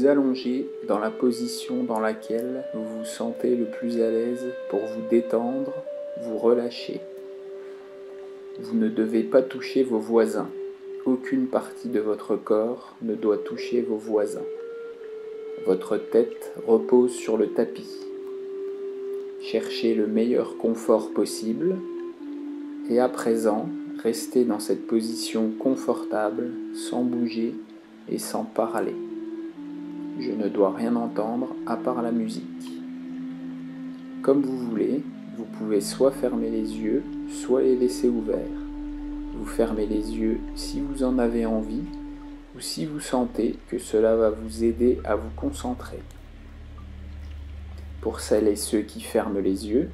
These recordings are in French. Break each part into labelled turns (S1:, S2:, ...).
S1: vous allongez dans la position dans laquelle vous vous sentez le plus à l'aise pour vous détendre, vous relâcher. Vous ne devez pas toucher vos voisins. Aucune partie de votre corps ne doit toucher vos voisins. Votre tête repose sur le tapis. Cherchez le meilleur confort possible et à présent, restez dans cette position confortable, sans bouger et sans parler. Je ne dois rien entendre à part la musique. Comme vous voulez, vous pouvez soit fermer les yeux, soit les laisser ouverts. Vous fermez les yeux si vous en avez envie ou si vous sentez que cela va vous aider à vous concentrer. Pour celles et ceux qui ferment les yeux,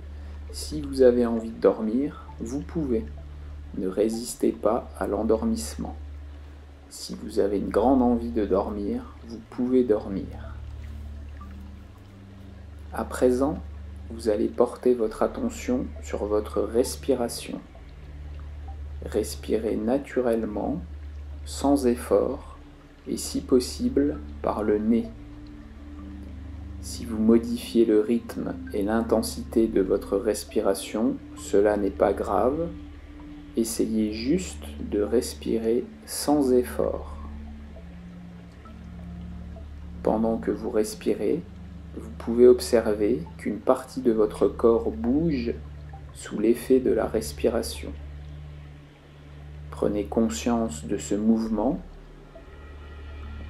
S1: si vous avez envie de dormir, vous pouvez. Ne résistez pas à l'endormissement. Si vous avez une grande envie de dormir, vous pouvez dormir. À présent, vous allez porter votre attention sur votre respiration. Respirez naturellement, sans effort et si possible par le nez. Si vous modifiez le rythme et l'intensité de votre respiration, cela n'est pas grave. Essayez juste de respirer sans effort. Pendant que vous respirez, vous pouvez observer qu'une partie de votre corps bouge sous l'effet de la respiration. Prenez conscience de ce mouvement.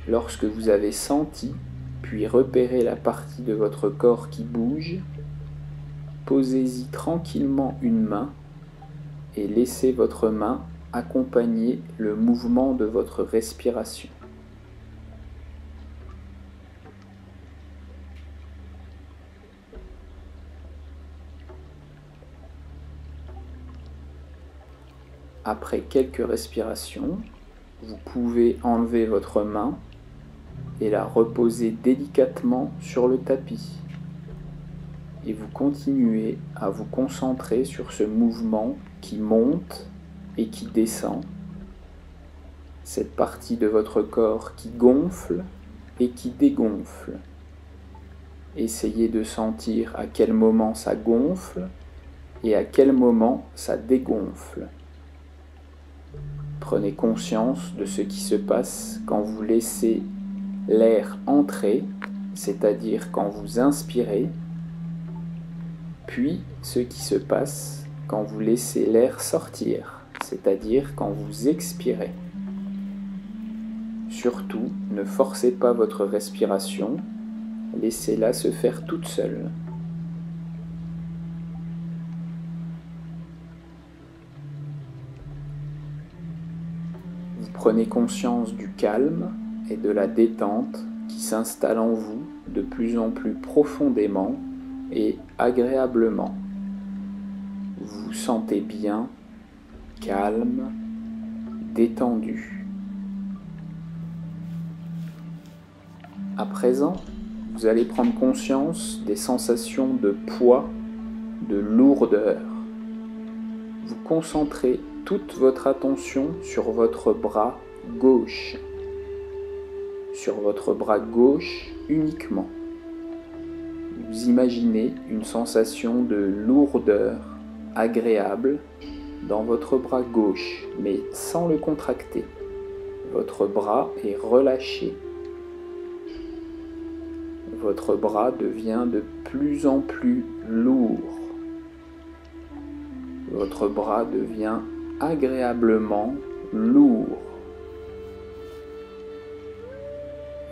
S1: Lorsque vous avez senti, puis repéré la partie de votre corps qui bouge, posez-y tranquillement une main et laissez votre main accompagner le mouvement de votre respiration. Après quelques respirations, vous pouvez enlever votre main et la reposer délicatement sur le tapis. Et vous continuez à vous concentrer sur ce mouvement qui monte et qui descend, cette partie de votre corps qui gonfle et qui dégonfle. Essayez de sentir à quel moment ça gonfle et à quel moment ça dégonfle. Prenez conscience de ce qui se passe quand vous laissez l'air entrer, c'est-à-dire quand vous inspirez, puis ce qui se passe quand vous laissez l'air sortir, c'est-à-dire quand vous expirez. Surtout, ne forcez pas votre respiration, laissez-la se faire toute seule. Vous prenez conscience du calme et de la détente qui s'installe en vous de plus en plus profondément et agréablement. Vous vous sentez bien, calme, détendu. À présent, vous allez prendre conscience des sensations de poids, de lourdeur. Vous concentrez toute votre attention sur votre bras gauche. Sur votre bras gauche uniquement. Vous imaginez une sensation de lourdeur agréable dans votre bras gauche, mais sans le contracter. Votre bras est relâché. Votre bras devient de plus en plus lourd. Votre bras devient agréablement lourd.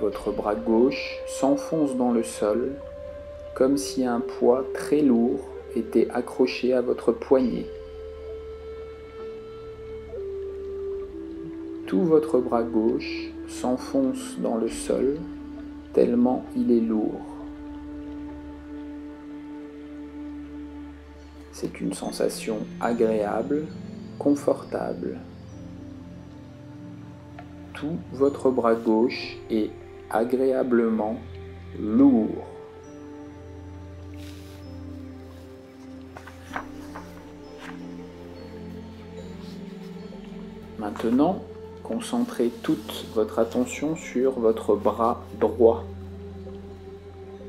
S1: Votre bras gauche s'enfonce dans le sol comme si un poids très lourd était accroché à votre poignet. Tout votre bras gauche s'enfonce dans le sol tellement il est lourd. C'est une sensation agréable, confortable. Tout votre bras gauche est agréablement lourd. Maintenant, concentrez toute votre attention sur votre bras droit.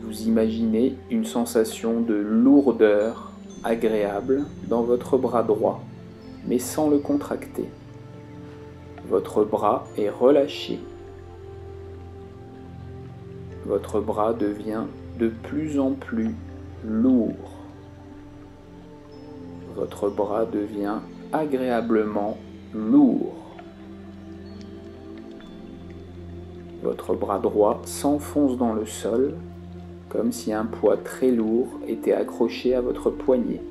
S1: Vous imaginez une sensation de lourdeur agréable dans votre bras droit, mais sans le contracter. Votre bras est relâché. Votre bras devient de plus en plus lourd. Votre bras devient agréablement lourd. Votre bras droit s'enfonce dans le sol comme si un poids très lourd était accroché à votre poignet.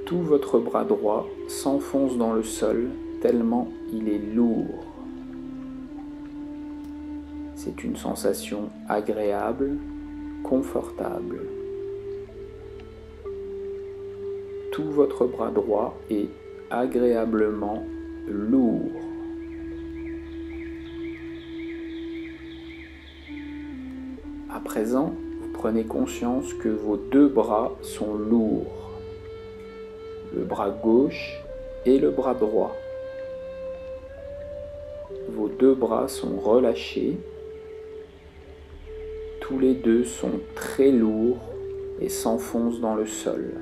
S1: Tout votre bras droit s'enfonce dans le sol tellement il est lourd. C'est une sensation agréable, confortable. Tout votre bras droit est agréablement lourd. À présent, vous prenez conscience que vos deux bras sont lourds, le bras gauche et le bras droit. Vos deux bras sont relâchés, tous les deux sont très lourds et s'enfoncent dans le sol.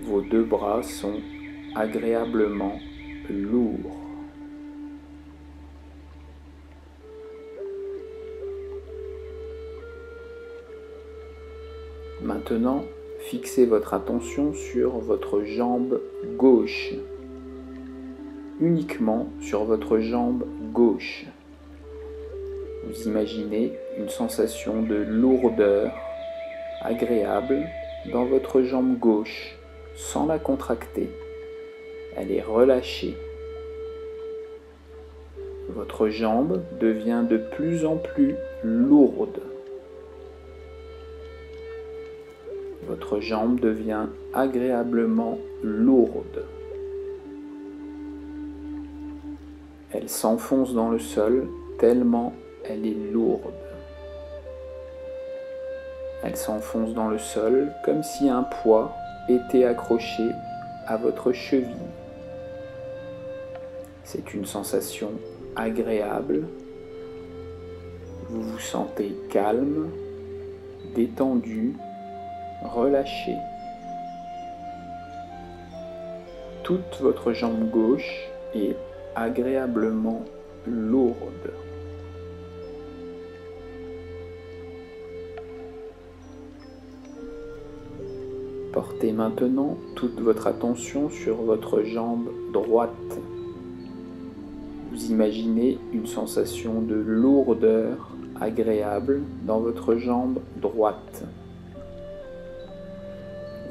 S1: Vos deux bras sont agréablement lourds. Maintenant, fixez votre attention sur votre jambe gauche, uniquement sur votre jambe gauche. Vous imaginez une sensation de lourdeur agréable dans votre jambe gauche, sans la contracter. Elle est relâchée. Votre jambe devient de plus en plus lourde. Votre jambe devient agréablement lourde. Elle s'enfonce dans le sol tellement elle est lourde. Elle s'enfonce dans le sol comme si un poids était accroché à votre cheville. C'est une sensation agréable. Vous vous sentez calme, détendu, relâché. Toute votre jambe gauche est agréablement lourde. Portez maintenant toute votre attention sur votre jambe droite. Vous imaginez une sensation de lourdeur agréable dans votre jambe droite.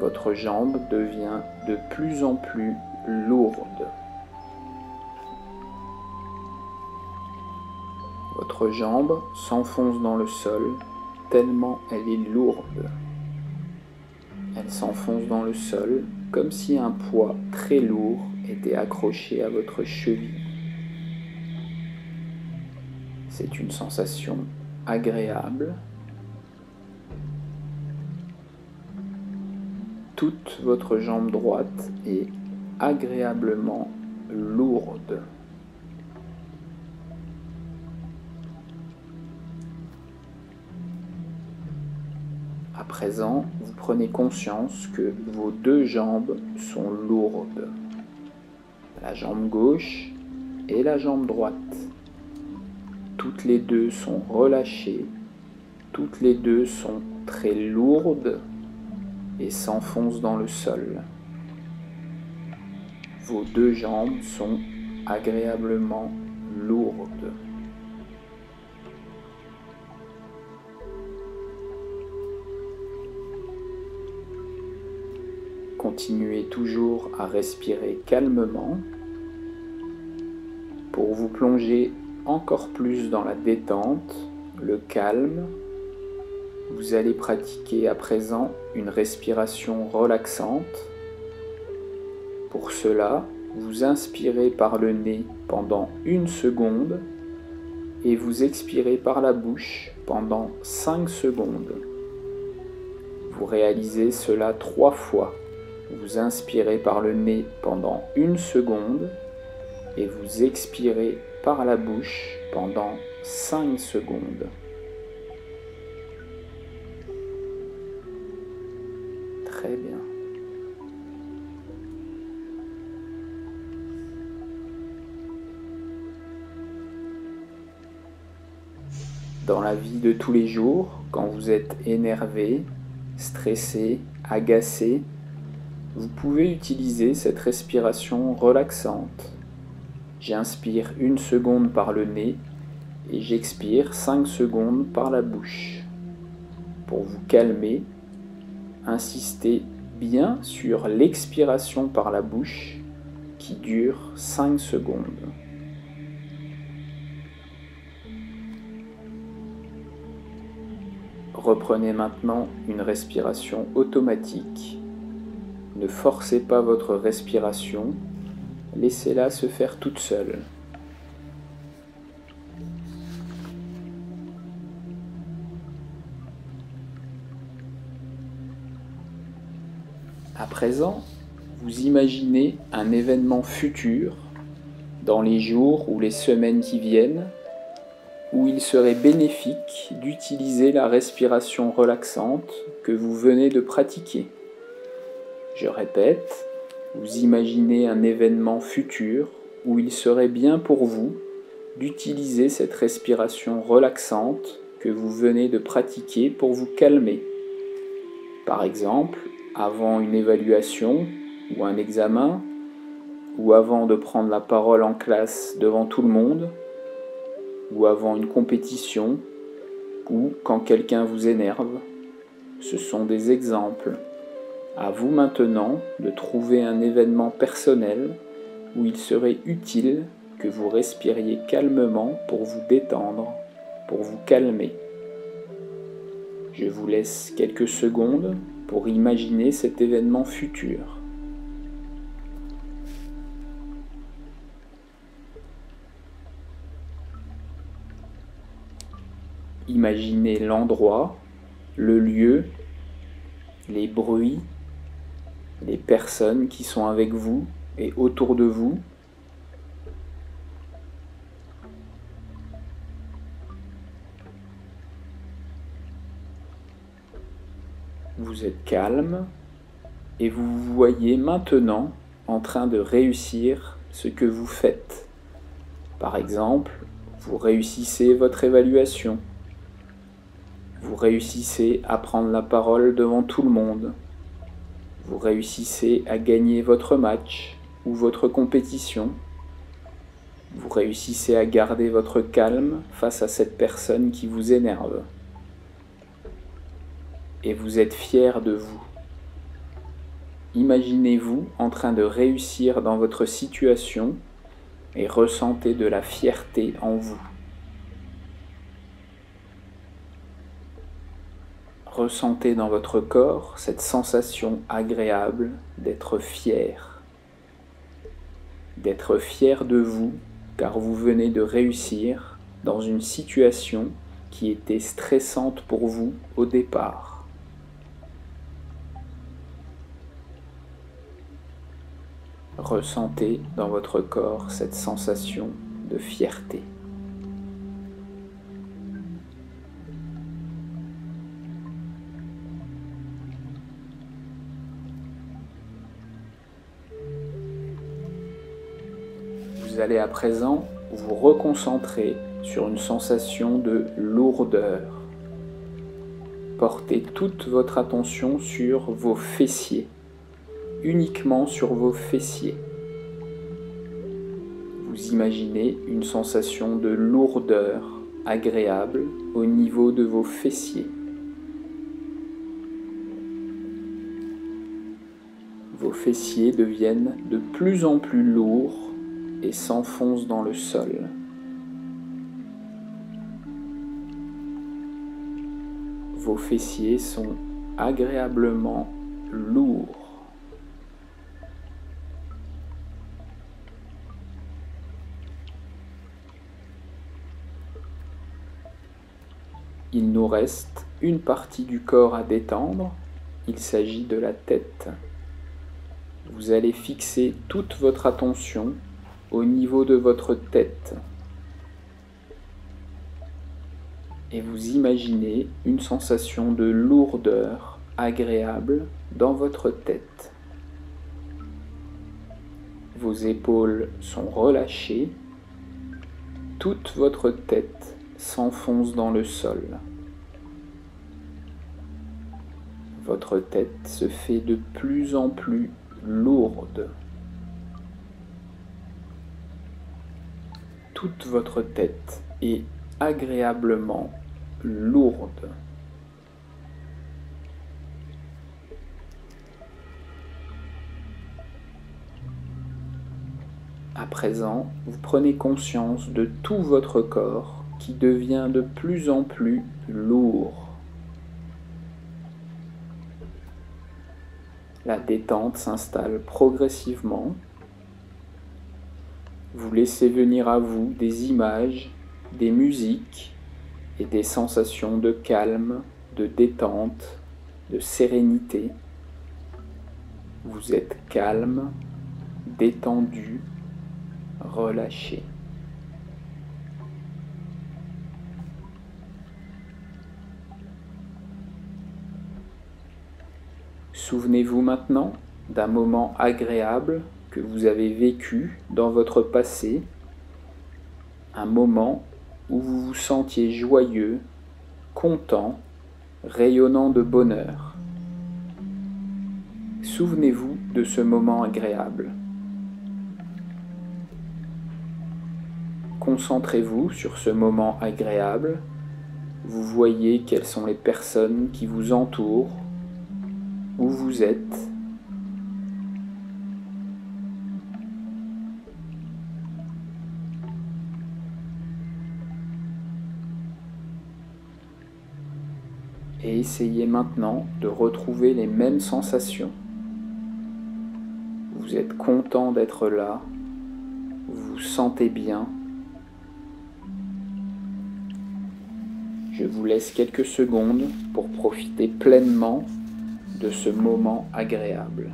S1: Votre jambe devient de plus en plus lourde. Votre jambe s'enfonce dans le sol tellement elle est lourde. Elle s'enfonce dans le sol comme si un poids très lourd était accroché à votre cheville. C'est une sensation agréable. Toute votre jambe droite est agréablement lourde. À présent, vous prenez conscience que vos deux jambes sont lourdes, la jambe gauche et la jambe droite. Toutes les deux sont relâchées, toutes les deux sont très lourdes et s'enfoncent dans le sol. Vos deux jambes sont agréablement lourdes. Continuez toujours à respirer calmement pour vous plonger encore plus dans la détente, le calme. Vous allez pratiquer à présent une respiration relaxante. Pour cela, vous inspirez par le nez pendant 1 seconde et vous expirez par la bouche pendant 5 secondes. Vous réalisez cela 3 fois. Vous inspirez par le nez pendant 1 seconde et vous expirez par la bouche pendant 5 secondes. Très bien. Dans la vie de tous les jours, quand vous êtes énervé, stressé, agacé, vous pouvez utiliser cette respiration relaxante. J'inspire 1 seconde par le nez et j'expire 5 secondes par la bouche. Pour vous calmer, insistez bien sur l'expiration par la bouche qui dure 5 secondes. Reprenez maintenant une respiration automatique. Ne forcez pas votre respiration, laissez-la se faire toute seule. À présent, vous imaginez un événement futur, dans les jours ou les semaines qui viennent, où il serait bénéfique d'utiliser la respiration relaxante que vous venez de pratiquer. Je répète, vous imaginez un événement futur où il serait bien pour vous d'utiliser cette respiration relaxante que vous venez de pratiquer pour vous calmer. Par exemple, avant une évaluation ou un examen, ou avant de prendre la parole en classe devant tout le monde, ou avant une compétition, ou quand quelqu'un vous énerve. Ce sont des exemples. À vous maintenant de trouver un événement personnel où il serait utile que vous respiriez calmement pour vous détendre, pour vous calmer. Je vous laisse quelques secondes pour imaginer cet événement futur. Imaginez l'endroit, le lieu, les bruits, les personnes qui sont avec vous et autour de vous. Vous êtes calme et vous vous voyez maintenant en train de réussir ce que vous faites. Par exemple, vous réussissez votre évaluation. Vous réussissez à prendre la parole devant tout le monde. Vous réussissez à gagner votre match ou votre compétition. Vous réussissez à garder votre calme face à cette personne qui vous énerve. Et vous êtes fier de vous. Imaginez-vous en train de réussir dans votre situation et ressentez de la fierté en vous. Ressentez dans votre corps cette sensation agréable d'être fier. D'être fier de vous car vous venez de réussir dans une situation qui était stressante pour vous au départ. Ressentez dans votre corps cette sensation de fierté. Vous allez à présent vous reconcentrer sur une sensation de lourdeur. Portez toute votre attention sur vos fessiers, uniquement sur vos fessiers. Vous imaginez une sensation de lourdeur agréable au niveau de vos fessiers. Vos fessiers deviennent de plus en plus lourds et s'enfonce dans le sol. Vos fessiers sont agréablement lourds. Il nous reste une partie du corps à détendre, il s'agit de la tête. Vous allez fixer toute votre attention au niveau de votre tête. et vous imaginez une sensation de lourdeur agréable dans votre tête. Vos épaules sont relâchées, toute votre tête s'enfonce dans le sol. Votre tête se fait de plus en plus lourde. Toute votre tête est agréablement lourde. À présent, vous prenez conscience de tout votre corps qui devient de plus en plus lourd. La détente s'installe progressivement. Vous laissez venir à vous des images, des musiques et des sensations de calme, de détente, de sérénité. Vous êtes calme, détendu, relâché. Souvenez-vous maintenant d'un moment agréable que vous avez vécu dans votre passé, un moment où vous vous sentiez joyeux, content, rayonnant de bonheur. Souvenez-vous de ce moment agréable. Concentrez-vous sur ce moment agréable. Vous voyez quelles sont les personnes qui vous entourent, où vous êtes. Et essayez maintenant de retrouver les mêmes sensations. Vous êtes content d'être là, vous vous sentez bien. Je vous laisse quelques secondes pour profiter pleinement de ce moment agréable.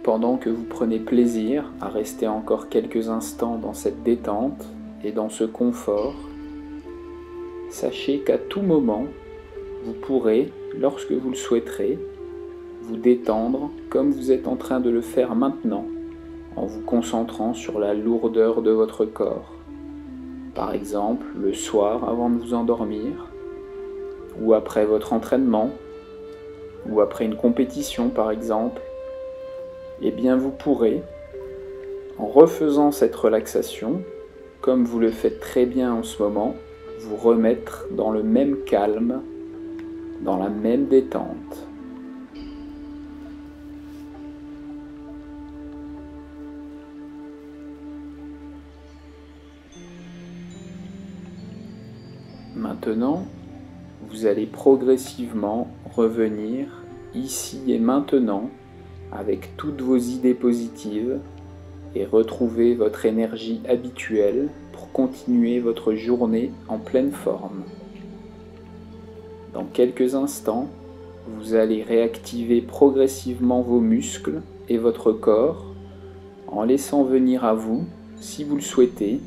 S1: Pendant que vous prenez plaisir à rester encore quelques instants dans cette détente et dans ce confort, sachez qu'à tout moment, vous pourrez, lorsque vous le souhaiterez, vous détendre comme vous êtes en train de le faire maintenant, en vous concentrant sur la lourdeur de votre corps. Par exemple, le soir avant de vous endormir, ou après votre entraînement, ou après une compétition par exemple, eh bien vous pourrez, en refaisant cette relaxation, comme vous le faites très bien en ce moment, vous remettre dans le même calme, dans la même détente. Maintenant, vous allez progressivement revenir ici et maintenant avec toutes vos idées positives et retrouver votre énergie habituelle pour continuer votre journée en pleine forme. Dans quelques instants, vous allez réactiver progressivement vos muscles et votre corps en laissant venir à vous, si vous le souhaitez,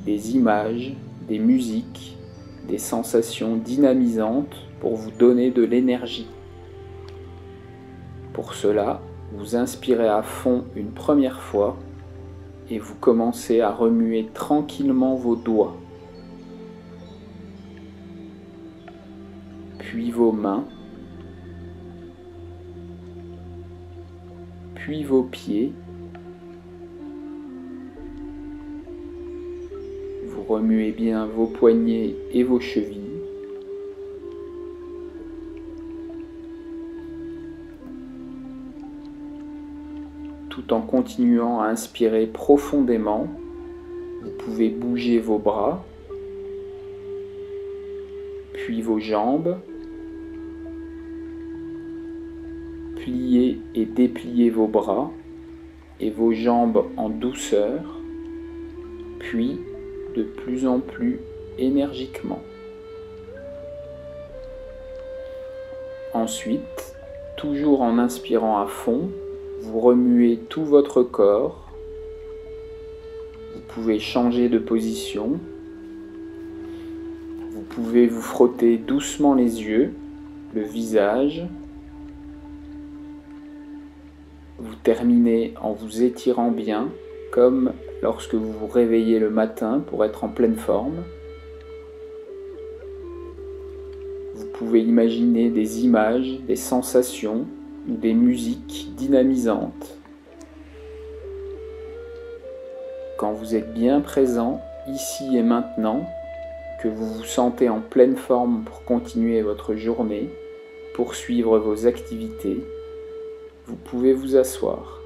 S1: des images, des musiques, des sensations dynamisantes pour vous donner de l'énergie. Pour cela, vous inspirez à fond une première fois et vous commencez à remuer tranquillement vos doigts, puis vos mains, puis vos pieds. Vous remuez bien vos poignets et vos chevilles. Tout en continuant à inspirer profondément, vous pouvez bouger vos bras, puis vos jambes, plier et déplier vos bras et vos jambes en douceur, puis de plus en plus énergiquement. Ensuite, toujours en inspirant à fond, vous remuez tout votre corps. Vous pouvez changer de position. Vous pouvez vous frotter doucement les yeux, le visage. Vous terminez en vous étirant bien, comme lorsque vous vous réveillez le matin pour être en pleine forme. Vous pouvez imaginer des images, des sensations ou des musiques dynamisantes. Quand vous êtes bien présent, ici et maintenant, que vous vous sentez en pleine forme pour continuer votre journée, poursuivre vos activités, vous pouvez vous asseoir.